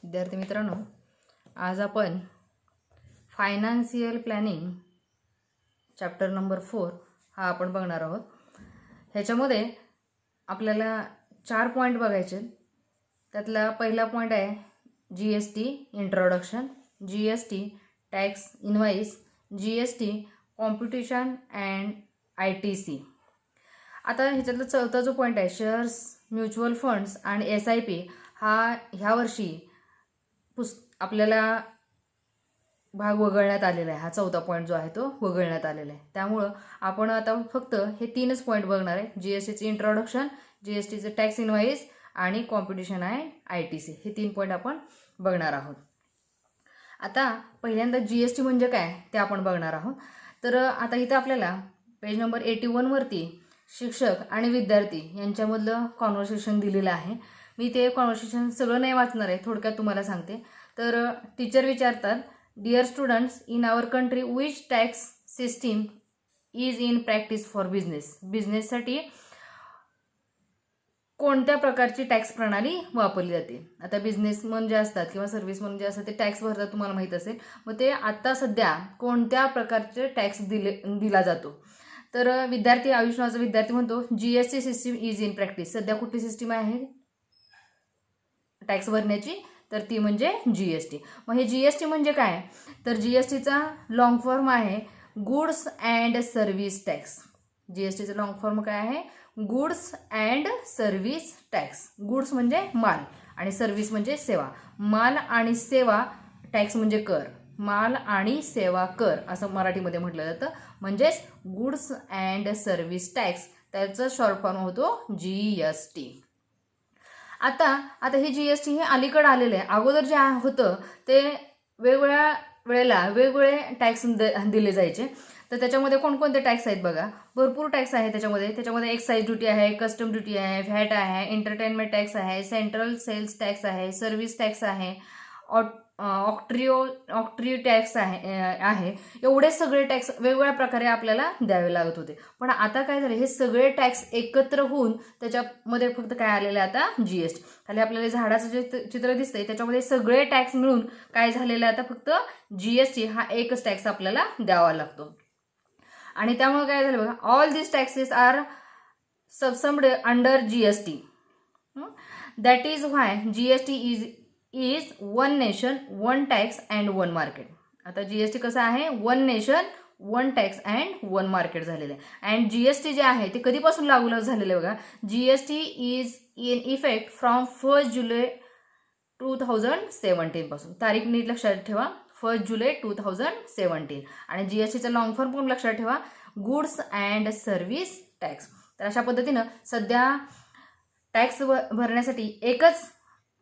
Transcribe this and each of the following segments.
विद्यार्थी मित्रांनो, आज आपण फायनान्शियल प्लॅनिंग चॅप्टर नंबर 4 हा आपण बघणार आहोत. ह्याच्यामध्ये आपल्याला 4 पॉईंट बघायचे. त्यातला पहिला पॉईंट आहे GST introduction, GST tax invoice, GST competition and ITC. आता ह्याच्यातला चौथा जो पॉईंट आहे शेअर्स, म्युच्युअल फंड्स आणि SIP हा ह्या वर्षी आपल्याला भाग वगळण्यात आलेला आहे. हा चौथा पॉईंट जो आहे तो वगळण्यात आलेला आहे. त्यामुळं आपण आता फक्त हे 3च पॉईंट बघणार आहे. GSTचे इंट्रोडक्शन, GSTचे टॅक्स इनवाइस आणि कॉम्पिटिशन आहे ITC. हे 3 पॉईंट आपण बघणार आहोत. आता पहिल्यांदा GST म्हणजे काय ते आपण बघणार आहोत. तर आता इथं आपल्याला पेज नंबर 81 वरती शिक्षक आणि विद्यार्थी यांच्यामधलं कॉन्व्हर्सेशन दिलेलं आहे. मी ते कॉन्व्हर्सेशन सगळं नाही वाचणार आहे, थोडक्यात तुम्हाला सांगते. तर टीचर विचारतात, dear students, in our country which tax system is in practice for business. बिझनेससाठी कोणत्या प्रकारची टॅक्स प्रणाली वापरली जाते. आता बिझनेसमन जे असतात किंवा सर्व्हिसमन जे असतात ते टॅक्स भरतात, तुम्हाला माहीत असेल. मग ते आता सध्या कोणत्या प्रकारचे टॅक्स दिला जातो. तर विद्यार्थी, आयुष नावाचा विद्यार्थी म्हणतो GST system is in practice. सध्या कुठली सिस्टीम आहे टॅक्स भरण्याची, तर ती म्हणजे GST. मग हे GST म्हणजे काय, तर GSTचा लॉंग फॉर्म आहे गुड्स अँड सर्व्हिस टॅक्स. GSTचा लॉंग फॉर्म काय आहे, goods and service tax. Goods म्हणजे माल आणि सर्व्हिस म्हणजे सेवा. माल आणि सेवा टॅक्स म्हणजे कर. माल आणि सेवा कर असं मराठीमध्ये म्हटलं जातं. म्हणजेच गुड्स अँड सर्व्हिस टॅक्स, त्याचा शॉर्ट फॉर्म होतो GST. आता हे GST हे अलीकडे आलेलं आहे. अगोदर जे होतं ते वेगवेगळ्या वेळेला वेगवेगळे टॅक्स दिले जायचे. तर त्याच्यामध्ये कोणकोणते टॅक्स आहेत बघा, भरपूर टॅक्स आहे त्याच्यामध्ये एक्साईज ड्युटी आहे, कस्टम ड्युटी आहे, व्हॅट आहे, एंटरटेनमेंट टॅक्स आहे, सेंट्रल सेल्स टॅक्स आहे, सर्व्हिस टॅक्स आहे, ऑक्ट्री टॅक्स आहे. एवढे सगळे टॅक्स वेगवेगळ्या प्रकारे आपल्याला द्यावे लागत होते. पण आता काय झालं, हे सगळे टॅक्स एकत्र होऊन त्याच्यामध्ये फक्त काय आलेलं आहे आता GST. खाली आपल्याला झाडाचं जे चित्र दिसतंय त्याच्यामध्ये सगळे टॅक्स मिळून काय झालेलं आहे आता फक्त GST हा एकच टॅक्स आपल्याला द्यावा लागतो. आणि त्यामुळे काय झालं बघा, all this taxes are subsumed under GST. That is why GST is one nation one tax and one market. आता GST कसं आहे, one nation one tax and one market झालेलं आहे. अँड GST जे आहे ते कधीपासून लागू झालेलं आहे बघा, GST is in effect from 1 जुलै 2017 पासून. तारीख नीट लक्षात ठेवा, 1 जुलै 2017. आणि GSTचा लॉंग फॉर्म पण लक्षात ठेवा, गुड्स अँड सर्व्हिस टॅक्स. तर अशा पद्धतीनं सध्या टॅक्स भरण्यासाठी एकच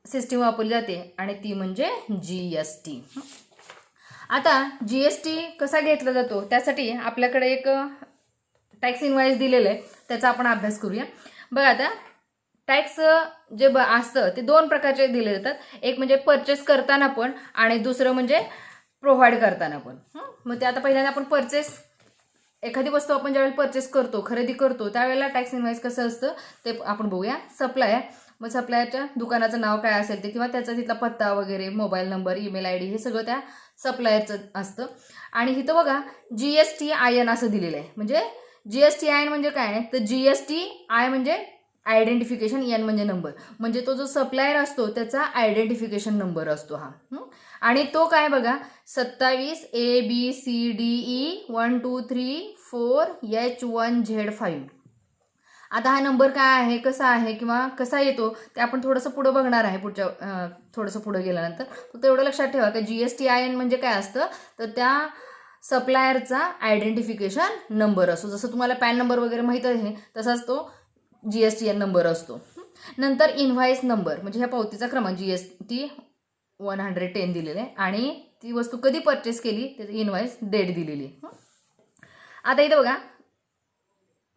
सिस्टीम वापरली जाते आणि ती म्हणजे GST. आता GST कसा घेतला जातो त्यासाठी आपल्याकडे एक टॅक्स इनवाइस दिलेलं आहे, त्याचा आपण अभ्यास करूया. बघा, आता टॅक्स जे असतं ते 2 प्रकारचे दिले जातात. एक म्हणजे परचेस करताना पण आणि दुसरं म्हणजे प्रोव्हाइड करताना पण. मग ते आता पहिल्यांदा आपण एखादी वस्तू आपण ज्यावेळेला परचेस करतो, खरेदी करतो, त्यावेळेला टॅक्स इनवाइस कसं असतं ते आपण बघूया. सप्लायर, मग सप्लायरच्या दुकानाचं नाव काय असेल ते किंवा त्याचा तिथला पत्ता वगैरे, मोबाईल नंबर, ईमेल ID हे सगळं त्या सप्लायरचं असतं. आणि इथं बघा GSTIN असं दिलेलं आहे. म्हणजे GSTIN म्हणजे काय, तर GSTI म्हणजे आयडेंटिफिकेशन, N म्हणजे नंबर. म्हणजे तो जो सप्लायर असतो त्याचा आयडेंटिफिकेशन नंबर असतो हा. आणि तो काय बघा, 27 ABCDE 1 2 3 4 H1Z5. आता हा नंबर काय आहे, कसा आहे किंवा कसा येतो ते आपण थोडंसं पुढं बघणार आहे. थोडंसं पुढं गेल्यानंतर फक्त एवढं लक्षात ठेवा की GSTIN म्हणजे काय असतं, तर त्या सप्लायरचा आयडेंटिफिकेशन नंबर असतो. जसं तुम्हाला पॅन नंबर वगैरे माहीत आहे तसाच तो GSTN नंबर असतो. नंतर इनव्हाइस नंबर म्हणजे ह्या पावतीचा क्रमांक GST 110 दिलेला आहे आणि ती वस्तू कधी परचेस केली त्याची इनव्हाइस डेट दिलेली. आता इथं बघा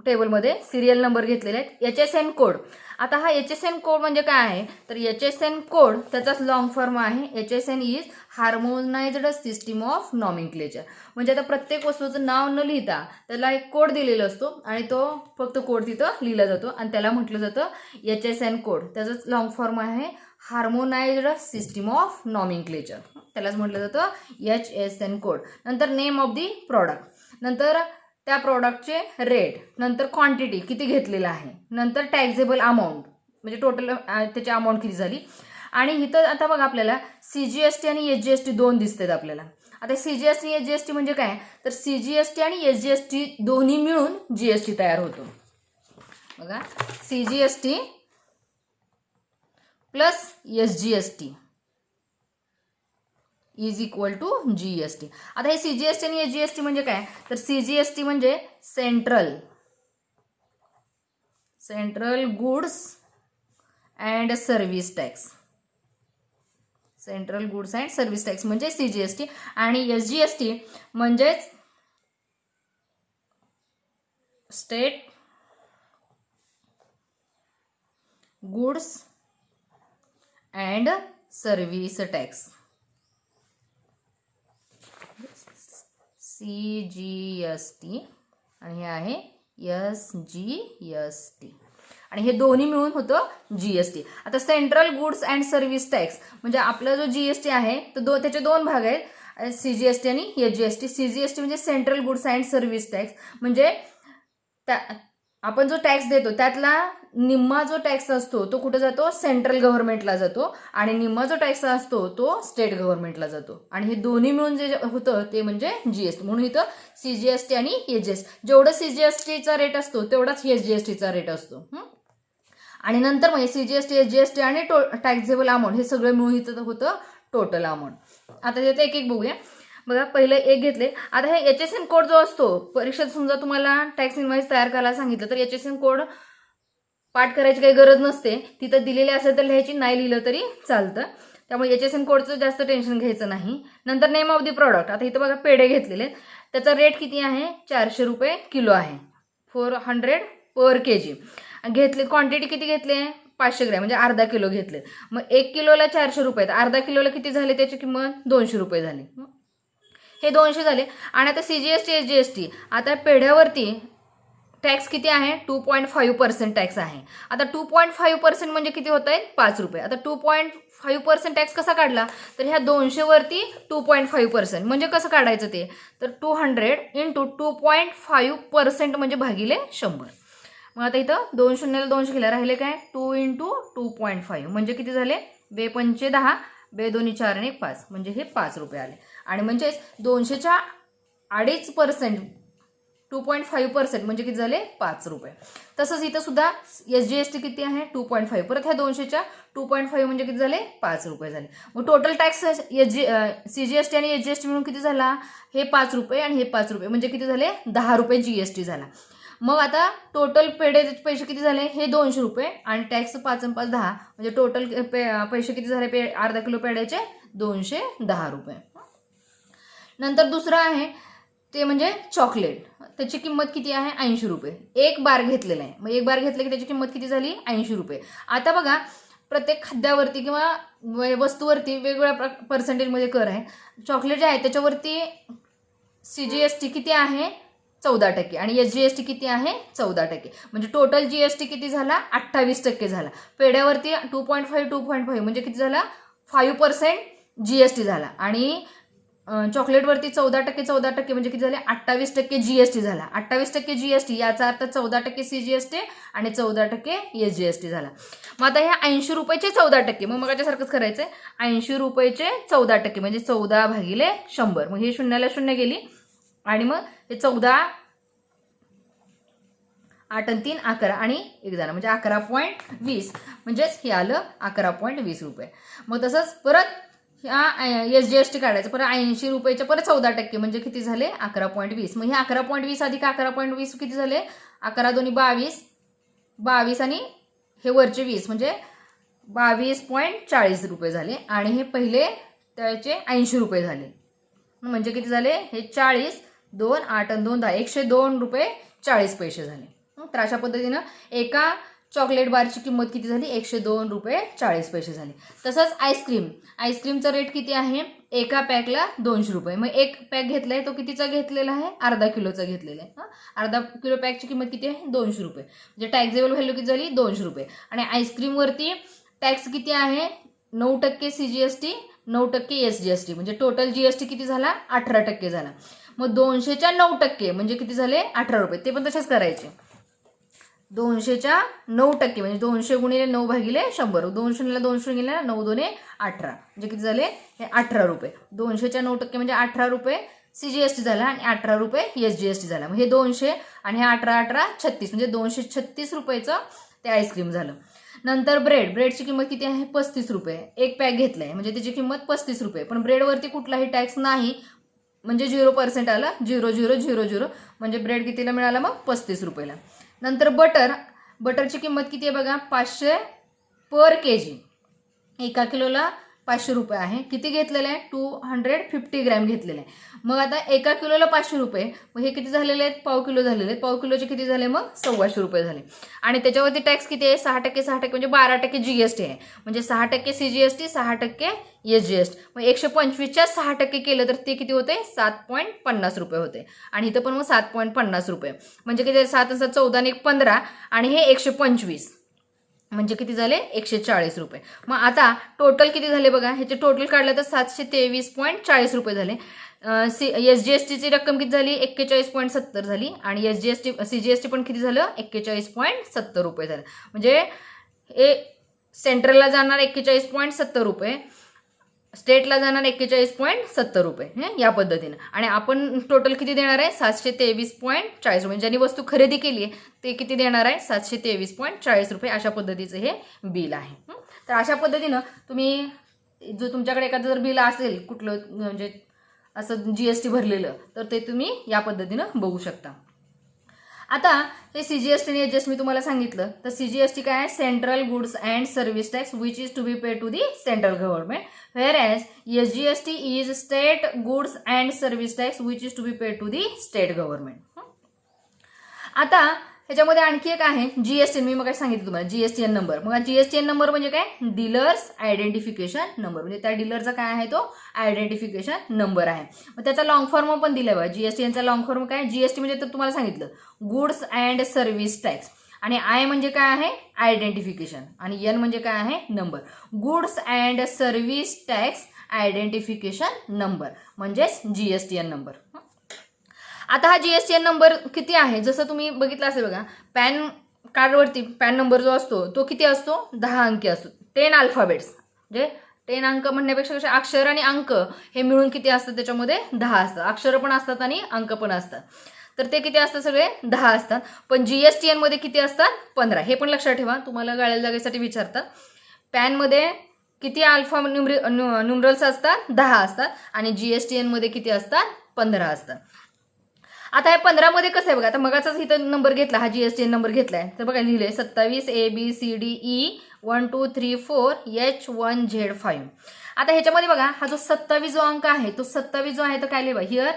टेबलमध्ये सिरियल नंबर घेतलेले आहेत. HSN code. आता हा HSN कोड म्हणजे काय आहे, तर HSN कोड त्याचाच लॉंग फॉर्म आहे. HSN is harmonised system of nomenclature. म्हणजे आता प्रत्येक वस्तूचं नाव न लिहिता त्याला एक कोड दिलेला असतो आणि तो फक्त कोड तिथं लिहिला जातो आणि त्याला म्हटलं जातं HSN कोड. त्याचाच लॉंग फॉर्म आहे हार्मोनाइज्ड सिस्टीम ऑफ नॉमिनक्लेचर, त्यालाच म्हटलं जातं HSN कोड. नंतर नेम ऑफ दी प्रॉडक्ट, नंतर त्या प्रॉडक्टचे रेट, नंतर क्वांटिटी किती घेतलेलं आहे, नंतर टॅक्सेबल अमाऊंट म्हणजे टोटल त्याची अमाऊंट किती झाली. आणि इथं आता बघा आपल्याला CGST आणि SGST दोन दिसतात आपल्याला. आता CGST आणि SGST म्हणजे काय, तर CGST आणि SGST दोन्ही मिळून GST तयार होतो. बघा CGST plus SGST is equal to GST. आता हे CGST आणि SGST म्हणजे काय, तर CGST म्हणजे central goods and service tax, central goods and service tax म्हणजे CGST. आणि SGST म्हणजेच state goods and service tax, CGST आणि हे आहे SGST. आणि हे दोन्ही मिळून होतं GST. आता central goods and service tax म्हणजे आपला जो GST आहे तो त्याचे दोन भाग आहेत, CGST आणि SGST. CGST म्हणजे central goods and service tax, म्हणजे आपण जो टॅक्स देतो त्यातला निम्मा जो टॅक्स असतो तो कुठे जातो, सेंट्रल गव्हर्नमेंटला जातो, आणि निम्मा जो टॅक्स असतो तो स्टेट गव्हर्नमेंटला जातो. आणि हे दोन्ही मिळून जे होतं ते म्हणजे GST. म्हणून इथं CGST आणि SGST, जेवढं CGSTचा रेट असतो तेवढाच SGSTचा रेट असतो. आणि नंतर मग CGST SGST आणि टॅक्सेबल अमाऊंट हे सगळं मिळून इथं होतं टोटल अमाऊंट. आता त्यात एक एक बघूया. बघा पहिलं एक घेतले. आता हे HSN कोड जो असतो, परीक्षेत समजा तुम्हाला टॅक्स इनव्हॉइस तयार करायला सांगितलं तर HSN कोड पाठ करायची काही गरज नसते, तिथं दिलेले असेल तर लिहायची, नाही लिहिलं तरी चालतं. त्यामुळे HSN कोडचं जास्त टेन्शन घ्यायचं नाही. नंतर नेम ऑफ दी प्रॉडक्ट. आता इथं बघा पेढे घेतलेले, त्याचा रेट किती आहे, 400 रुपये किलो आहे, 400 पर kg घेतले. क्वांटिटी किती घेतले, 500 ग्रॅम म्हणजे अर्धा किलो घेतले. मग 1 किलोला 400 रुपये, तर अर्धा किलोला किती झाले त्याची किंमत, 200 रुपये झाली. हे 200 झाले. आणि आता CGST SGST, आता पेढ्यावरती टॅक्स किती आहे, 2.5% टॅक्स आहे. आता 2.5% म्हणजे किती होत आहे, 5 रुपये. आता 2.5% टॅक्स कसा काढला, तर ह्या 200 वरती 2.5% म्हणजे कसं काढायचं ते, तर 200 इंटू 2.5% म्हणजे भागिले 100. मग आता इथं 2 शून्याला 200 गेला, राहिले काय, 2 इंटू 2.5 म्हणजे किती झाले, 2 पंचे 10, 2 दोन्ही 4 आणि 1 5 म्हणजे हे 5 रुपये आले. आणि म्हणजेच 200च्या 2.5%, 2.5% म्हणजे किती झाले, 5 रुपये. तसंच इथं सुद्धा SGST किती आहे, 2.5, परत ह्या 200च्या 2.5 म्हणजे किती झाले, 5 रुपये झाले. मग टोटल टॅक्स CGST आणि SGST मिळून किती झाला, हे 5 रुपये आणि हे 5 रुपये म्हणजे किती झाले, 10 रुपये GST झाला. मग आता टोटल पेढेचे पैसे किती झाले, हे 200 रुपये आणि टॅक्स 5 आणि 5 10 म्हणजे टोटल पैसे किती झाले, अर्धा किलो पेढ्याचे 210 रुपये. नंतर दुसरं आहे ते म्हणजे चॉकलेट, त्याची किंमत किती आहे, 80 रुपये. एक बार घेतलेला आहे, मग एक बार घेतलं की त्याची किंमत किती झाली, 80 रुपये. आता बघा प्रत्येक खाद्यावरती किंवा वस्तूवरती वेगवेगळ्या पर्सेंटेजमध्ये कर आहे. चॉकलेट जे आहे त्याच्यावरती CGST किती आहे, 14% आणि SGST किती आहे, 14%. म्हणजे टोटल GST किती झाला, 28% झाला. पेढ्यावरती 2.5 म्हणजे किती झाला, 5% GST झाला. आणि चॉकलेटवरती 14% म्हणजे किती झाले, 28% GST झाला. 28% GST याचा अर्थ 14% CGST आणि 14% SGST झाला. मग आता ह्या 80 रुपयाचे 14%, मग मगाच्यासारखंच करायचंय, 80 रुपयाचे 14% म्हणजे 14 भागिले 100. मग हे शून्याला शून्य गेली आणि मग हे 14, 8 आणि 3 11 आणि 1 झाला म्हणजे 11.20 म्हणजेच हे आलं 11.20 रुपये. मग तसंच परत ह्या SGST काढायचं, परत 80 रुपयाच्या परत 14% म्हणजे किती झाले, 11.20. मग हे 11.20 अधिक 11.20 किती झाले, 11 दोन्ही 22, 22 आणि हे वरचे 20 म्हणजे 22.40 रुपये झाले. आणि हे पहिले त्याचे 80 रुपये झाले म्हणजे किती झाले, हे 40, 2 8 आणि 2 10 102 रुपये 40 पैसे झाले. तर अशा पद्धतीनं एका चॉकलेट बारची किंमत किती झाली, 102 रुपये 40 पैसे झाली. तसंच आईस्क्रीमचा रेट किती आहे, एका पॅकला 200 रुपये. मग एक पॅक घेतलाय तो कितीचा घेतलेला आहे, अर्धा किलोचा घेतलेला आहे. अर्धा किलो पॅकची किंमत किती आहे, 200 रुपये म्हणजे टॅक्सेबल व्हॅल्यू किती झाली, 200 रुपये. आणि आईस्क्रीमवरती टॅक्स किती आहे, 9% CGST, 9% SGST, म्हणजे टोटल GST किती झाला? 18% झाला. मग 200च्या 9% म्हणजे किती झाले? 18 रुपये. ते पण तसेच करायचे. 200च्या 9% म्हणजे 200 गुणिले 9 भागिले 100. 200ला 200 गेले 9 2 18 म्हणजे किती झाले? हे 18 रुपये. 200च्या 9% म्हणजे 18 रुपये CGST झाला आणि 18 रुपये SGST झाला. मग हे 200 आणि हे 18 18 36 म्हणजे 236 रुपयाचं ते आईस्क्रीम झालं. नंतर ब्रेडची किंमत किती आहे? 35 रुपये. एक पॅक घेतलाय म्हणजे त्याची किंमत 35 रुपये. पण ब्रेडवरती कुठलाही टॅक्स नाही म्हणजे 0% आला. 0000 म्हणजे ब्रेड कितीला मिळाला? मग 35 रुपयाला. नंतर बटरची किंमत किती आहे बघा? 500 पर kg. 1 किलोला 500 रुपये आहे. किती घेतलेलं आहे? 250 ग्रॅम घेतलेलं आहे. मग आता 1 किलोला 500 रुपये, मग हे किती झालेले आहेत? पाव किलो झालेले आहेत. पाव किलोचे किती झाले? मग 125 रुपये झाले. आणि त्याच्यावरती टॅक्स किती आहे? 6% म्हणजे 12% GST आहे. म्हणजे 6% CGST, 6% SGST. मग 125च्या 6% केलं तर ते किती होते? 7.50 रुपये होते. आणि इथं पण मग 7.50 रुपये म्हणजे किती? 7 आणि 7 14 आणि 1 15 आणि हे 125 म्हणजे किती झाले? 140 रुपये. मग आता टोटल किती झाले बघा? ह्याचे टोटल काढलं तर 723.40 रुपये झाले. SGSTची रक्कम किती झाली? 41.70 झाली. आणि CGST पण किती झालं? 41.70 रुपये झालं. म्हणजे हे सेंट्रलला जाणार 41.70 रुपये, स्टेटला जाणार 41.70 रुपये या पद्धतीनं. आणि आपण टोटल किती देणार आहे? 723.40 रुपये. ज्यांनी वस्तू खरेदी केली आहे ते किती देणार आहे? 723.40 रुपये. अशा पद्धतीचं हे बिल आहे. तर अशा पद्धतीनं तुम्ही जो तुमच्याकडे एखादं जर बिल असेल कुठलं म्हणजे असं GST भरलेलं तर ते तुम्ही या पद्धतीनं बघू शकता. आता हे CGST आणि SGST मी तुम्हाला सांगितलं. तर CGST काय आहे? Central goods and service tax which is to be paid to the central government, whereas SGST is state goods and service tax which is to be paid to the state government. आता ह्याच्यामध्ये आणखी एक आहे GSTN. मी मग सांगितलं तुम्हाला GSTN number. मग GSTN number म्हणजे काय? Dealers identification number. म्हणजे त्या डीलरचा काय आहे? तो आयडेंटिफिकेशन नंबर आहे. मग त्याचा लॉंग फॉर्म पण दिलाय बघा. GSTNचा लॉंग फॉर्म काय? GST म्हणजे तर तुम्हाला सांगितलं गुड्स अँड सर्व्हिस टॅक्स. आणि I म्हणजे काय आहे? आयडेंटिफिकेशन. आणि N म्हणजे काय आहे? Number. Goods and service tax identification number म्हणजेच GSTN नंबर. आता हा GSTN नंबर किती आहे? जसं तुम्ही बघितलं असेल बघा, पॅन कार्डवरती पॅन नंबर जो असतो तो किती असतो? 10 अंकी असतो. 10 अल्फाबेट्स म्हणजे 10 अंक म्हणण्यापेक्षा कसे अक्षर आणि अंक हे मिळून किती असतात? त्याच्यामध्ये 10 असतात. अक्षर पण असतात आणि अंक पण असतात. तर ते किती असतात? सगळे 10 असतात. पण GSTN मध्ये किती असतात? 15. हे पण लक्षात ठेवा, तुम्हाला गाळ्या जागेसाठी विचारतात. पॅनमध्ये किती अल्फा न्यूमरल्स असतात? 10 असतात. आणि GSTN मध्ये किती असतात? 15 असतात. आता हे 15 मध्ये कसं आहे बघा. आता मगाचाच इथं नंबर घेतला, हा GSTN नंबर घेतलाय तर बघा लिहिले 27 ABCDE 1 2 3 4 H1Z5. आता ह्याच्यामध्ये बघा हा जो 27 जो अंक आहे तो 27 जो आहे तो काय लिहा? Here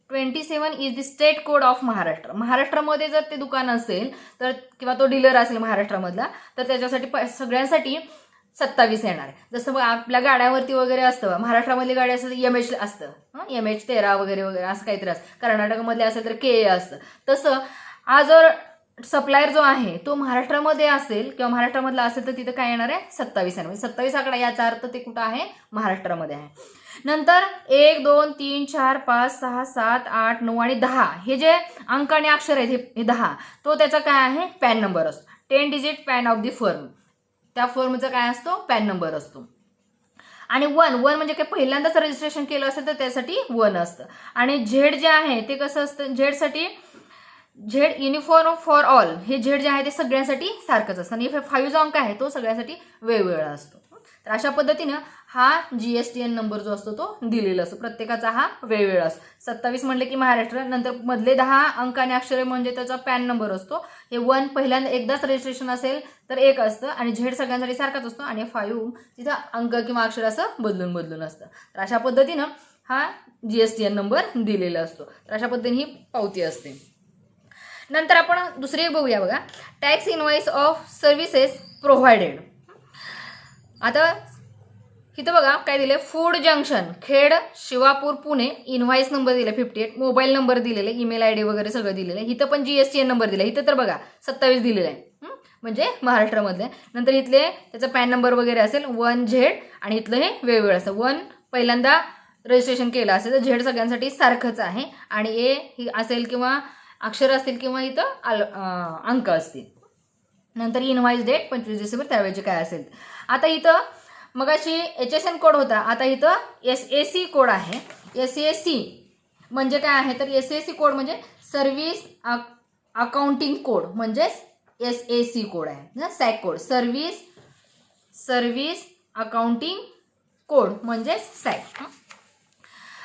27 is the state code of Maharashtra. महाराष्ट्रामध्ये जर ते दुकान असेल तर किंवा तो डीलर असेल महाराष्ट्रामधला तर त्याच्यासाठी सगळ्यांसाठी 27 येणार आहे. जसं आपल्या गाड्यावरती वगैरे असतं, महाराष्ट्रामधली गाडी असेल तर MH असतं, MH13 वगैरे वगैरे असं काहीतरी असतं. कर्नाटकमधले असेल तर KA असतं. तसं हा जर सप्लायर जो आहे तो महाराष्ट्रामध्ये असेल किंवा महाराष्ट्रामधला असेल तर तिथं काय येणार आहे? 27 येणार. 27 आकडा याचा अर्थ ते कुठं आहे? महाराष्ट्रामध्ये आहे. नंतर 1 2 3 4 5 6 7 8 9 आणि 10 हे जे अंक आणि अक्षर आहेत हे 10 तो त्याचा काय आहे? पॅन नंबर असतो. 10 digit pan of the firm. त्या फर्मचा काय असतो? पॅन नंबर असतो. आणि 1 म्हणजे काय? पहिल्यांदाच रजिस्ट्रेशन केलं असेल तर त्यासाठी 1 असतं. आणि झेड जे आहे ते कसं असतं? झेडसाठी झेड युनिफॉर्म फॉर ऑल. हे झेड जे आहे ते सगळ्यांसाठी सारखंच असतं. आणि 5 जो अंक आहे तो सगळ्यांसाठी वेगवेगळा असतो. तर अशा पद्धतीनं हा GSTN नंबर जो असतो तो दिलेला असतो. प्रत्येकाचा हा वेगवेगळा असतो. 27 म्हणले की महाराष्ट्र, नंतर मधले 10 अंक आणि अक्षरे म्हणजे त्याचा पॅन नंबर असतो. हे 1 पहिल्यांदा एकदाच रजिस्ट्रेशन असेल तर 1 असतं आणि झेड सगळ्यांसाठी सारखाच असतो. आणि 5 तिथं अंक किंवा अक्षर असं बदलून असतं. तर अशा पद्धतीनं हा GSTN नंबर दिलेला असतो. तर अशा पद्धतीने ही पावती असते. नंतर आपण दुसरी एक बघूया बघा, tax invoice of services provided. आता इथं बघा काय दिले? Food junction Khed Shivapur Pune. Invoice number दिला 58. मोबाईल नंबर दिलेले, ईमेल ID वगैरे सगळं दिलेलं आहे. इथं पण GSTN नंबर दिला. इथं तर बघा 27 दिलेला आहे. म्हणजे महाराष्ट्रामधले. नंतर इथले त्याचा पॅन नंबर वगैरे असेल 1Z आणि इथलं हे वेगवेगळं असतं. 1 पहिल्यांदा रजिस्ट्रेशन केलं असेल तर Z सगळ्यांसाठी सारखंच आहे आणि A ही असेल किंवा अक्षर असतील किंवा इथं अंक असतील. नंतर इनव्हॉइस डेट 25 डिसेंबर त्यावेळेचे काय असेल. आता इथं मगाशी HSN कोड होता, आता इथं SAC कोड आहे. SAC म्हणजे काय आहे तर SAC कोड म्हणजे सर्व्हिस अकाउंटिंग कोड म्हणजेच SAC कोड आहे ना. SAC code service accounting code म्हणजेच सॅक.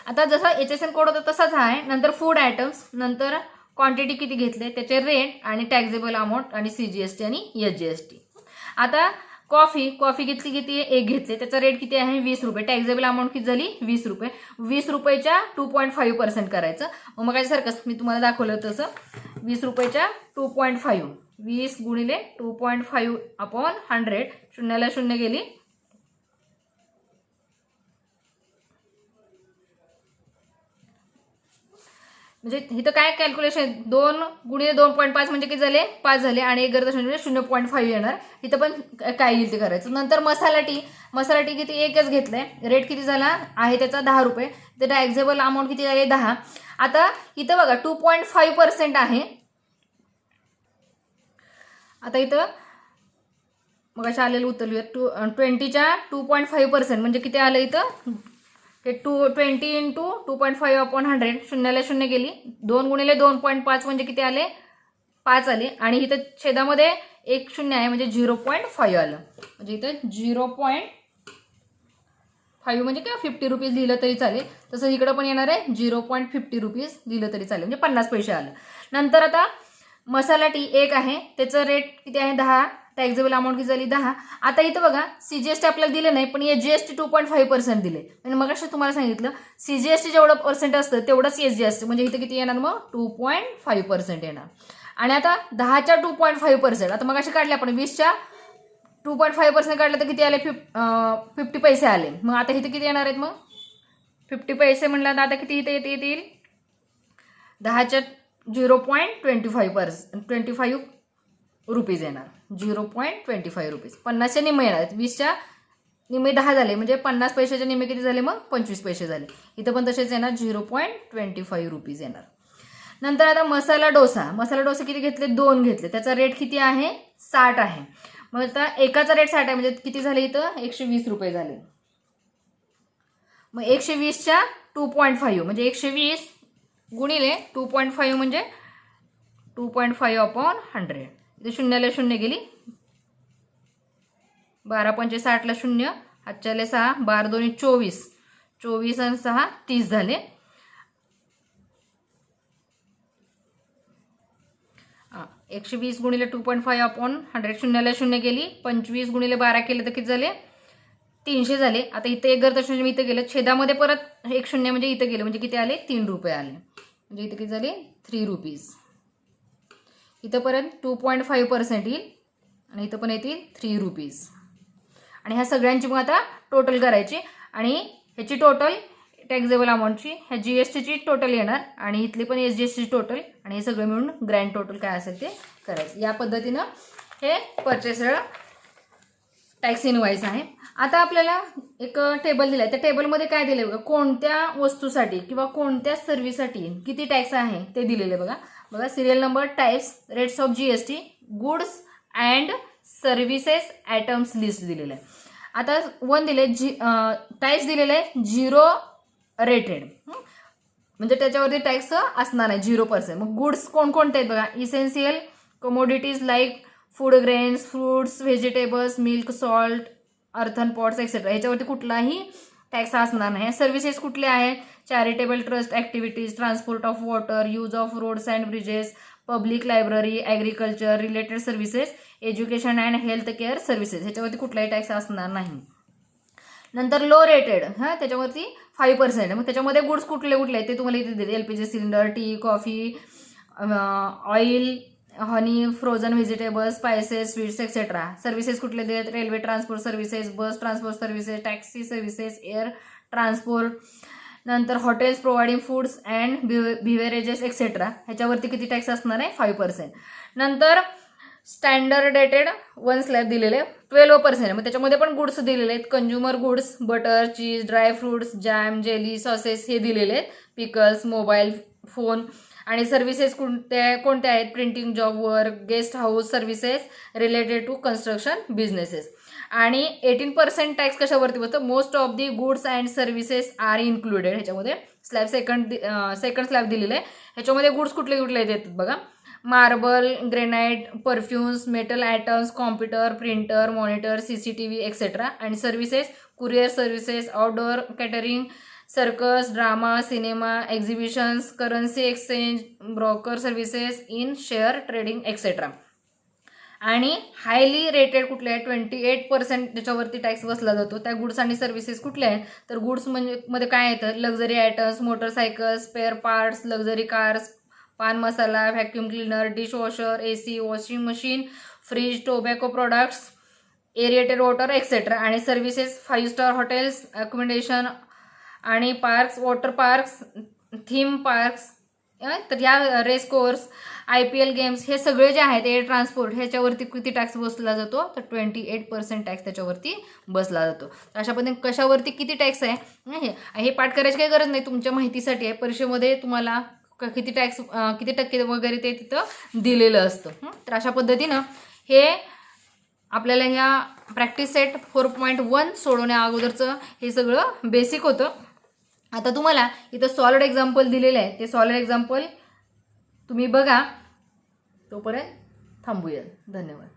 आता जसा HSN कोड होता तसाच आहे. नंतर फूड आयटम्स, नंतर क्वांटिटी किती घेतले, त्याचे रेट आणि टॅक्सेबल अमाऊंट आणि CGST आणि SGST. आता कॉफी घेतली किती, एक घेतले, त्याचा रेट किती आहे 20 रुपये. टॅक्सेबल अमाऊंट किती झाली 20 रुपये. 20 रुपयाच्या 2.5% करायचं. मग सारखंच मी तुम्हाला दाखवलं तसं 20 रुपयाच्या 2.5, 20 गुणिले 2.5 अपॉन 100, शून्याला शून्य गेली. म्हणजे इथं काय कॅल्क्युलेशन 2 गुणिले 2.5 म्हणजे किती झाले 5 झाले आणि 1 गर्द 0.5 येणार. इथं पण काय येईल ते करायचं. नंतर मसाला टी किती एकच घेतलंय. रेट किती झाला आहे त्याचा 10 रुपये. ते टॅक्सेबल अमाऊंट किती झाले 10. आता इथं बघा 2.5% आहे. आता इथं मग अशा आलेलं उत्तर लिहूया. 20च्या 2.5% म्हणजे किती आलं इथं ते 20 इंटू 2.5 अपॉन 100, शून्याला शून्य गेली. 2 गुणिले 2.5 म्हणजे किती आले 5 आले आणि इथं छेदामध्ये एक शून्य आहे म्हणजे 0.5 आलं. म्हणजे इथं 0.5 म्हणजे काय 50 रुपीज लिहिलं तरी चालेल. तसं इकडं पण येणार आहे 0.50 रुपीज लिहिलं तरी चालेल म्हणजे 50 पैसे आलं. नंतर आता मसाला टी एक आहे, त्याचं रेट किती आहे 10, टॅक्सेबल अमाऊंट किती झाली 10. आता इथं बघा CGST आपल्याला दिलं नाही पण SGST 2.5% दिले. आणि मग असं तुम्हाला सांगितलं CGST जेवढं पर्सेंट असतं तेवढंच SGST म्हणजे इथं किती येणार मग 2.5% येणार. आणि आता 10च्या 2.5%, आता मग असे काढले आपण 20च्या 2.5% काढलं तर किती आले 50 पैसे आले. मग आता इथं किती येणार आहेत मग 50 पैसे म्हणलं तर आता किती इथे येतील 10च्या 0.25 रुपीज येणार. 0.25 रुपीज 50च्या निम्मे येणार आहेत. 20च्या निम्मे 10 झाले म्हणजे 50 पैशाच्या निम्मे किती झाले मग 25 पैसे झाले. इथं पण तसेच येणार 0.25 रुपीज येणार. नंतर आता मसाला डोसा किती घेतले 2 घेतले, त्याचा रेट किती आहे 60 आहे. मग आता एकाचा रेट 60 आहे म्हणजे किती झाले इथं 120 रुपये झाले. मग 120च्या 2.5 म्हणजे 120 गुणिले 2.5 म्हणजे 2.5 अपॉन 100. इथे शून्याला शून्य गेली. 12 पंचे 60ला शून्य, हातच्याले 6, 12 दोन्ही 24, 24 आणि 6 30 झाले. हा 120 गुणिले 2.5 अपॉन 100, शून्याला शून्य गेली. 25 गुणिले 12 केले तर किती झाले 300 झाले. आता इथं एक गर्द शून्य इथं गेलं, छेदामध्ये परत एक शून्य म्हणजे इथं गेलं म्हणजे किती आले 3 रुपये आले. म्हणजे इथं किती झाले 3 रुपीज. इथं परत 2.5% येईल आणि इथं पण येतील 3 रुपीज. आणि ह्या सगळ्यांची मग आता टोटल करायची आणि ह्याची टोटल टॅक्सेबल अमाऊंटची ह्या GSTची टोटल येणार आणि इथली पण SGSTची टोटल आणि हे सगळं मिळून ग्रँड टोटल काय असेल ते करायचं. या पद्धतीनं हे परचेसर टॅक्स इनवाईस आहे. आता आपल्याला एक टेबल दिलं आहे. त्या टेबलमध्ये काय दिलं आहे बघा, कोणत्या वस्तूसाठी किंवा कोणत्या सर्व्हिससाठी किती टॅक्स आहे ते दिलेले बघा. Serial number, types, rates of GST, goods and services items list दिलेलं आहे. आता 1 दिले टाइप्स दिलेलं आहे 0 रेटेड म्हणजे त्याच्यावरती टॅक्स असणार नाही 0%. मग गुड्स कोणकोणते आहेत बघा, essential commodities like food grains, fruits, vegetables, milk, salt, earthen pots etcetera, ह्याच्यावरती कुठलाही टॅक्स असणार नाही. सर्व्हिसेस कुठले आहेत, charitable trust activities, transport of water, use of roads and bridges, public library, agriculture, related services, education and health care services, ह्याच्यावरती कुठलाही tax असणार नाही. नंतर लो रेटेड त्याच्यावरती 5%. मग त्याच्यामध्ये गुड्स कुठले कुठले आहेत ते तुम्हाला इथे दिले, LPG cylinder, tea, coffee, oil, honey, frozen vegetables, spices, sweets etcetera. Services कुठले दिलेत, railway transport services, bus transport services, taxi services, air transport. नंतर hotels providing foods and beverages etcetera, ह्याच्यावरती किती टॅक्स असणार आहे 5%. नंतर स्टँडर्डेटेड 1 स्लॅब दिलेले 12%. मग त्याच्यामध्ये पण गुड्स दिलेले आहेत. Consumer goods, butter, cheese, dry fruits, jam, jelly, sauces हे दिलेले आहेत. Pickles, mobile phone. आणि सर्व्हिसेस कोणत्या आहेत? Printing job work, guest house services related to construction businesses. आणि 18% टॅक्स कशावरती बसतो? Most of the goods and services are included. ह्याच्यामध्ये स्लॅब सेकंड स्लॅब दिलेलं आहे. ह्याच्यामध्ये गुड्स कुठले येतात बघा. Marble, granite, perfumes, metal items, computer, printer, monitor, CCTV etcetera. आणि services courier services, outdoor catering, circus, drama, cinema, exhibitions, currency exchange, broker services, in share trading etcetera. आणि highly rated कुठले आहे? 28% त्याच्यावरती टॅक्स बसला जातो. त्या गुड्स आणि services कुठल्या आहेत? तर गुड्स मध्ये काय येतं? Luxury items, motorcycle, spare parts, luxury cars, pan masala, vacuum cleaner, dishwasher, AC, washing machine, fridge, tobacco products, aerated water etcetera. आणि सर्व्हिसेस 5 स्टार हॉटेल्स, अकोमोडेशन आणि parks, water parks, theme parks. तर ह्या रेस कोर्स, IPL गेम्स हे सगळे जे आहेत, air transport ह्याच्यावरती किती टॅक्स बसला जातो? तर 28% टॅक्स त्याच्यावरती बसला जातो. तर अशा पद्धतीने कशावरती किती टॅक्स आहे हे पाठ करायची काही गरज नाही, तुमच्या माहितीसाठी आहे. परीक्षेमध्ये तुम्हाला किती टॅक्स किती टक्के वगैरे ते तिथं दिलेलं असतं. तर अशा पद्धतीनं हे आपल्याला ह्या प्रॅक्टिस सेट 4.1 सोडवण्या अगोदरचं हे सगळं बेसिक होतं. आता तुम्हाला इथं सॉलिड एक्झाम्पल दिलेलं आहे, ते सॉलिड एक्झाम्पल तुम्ही बघा. तोपर्यंत थांबूया. धन्यवाद.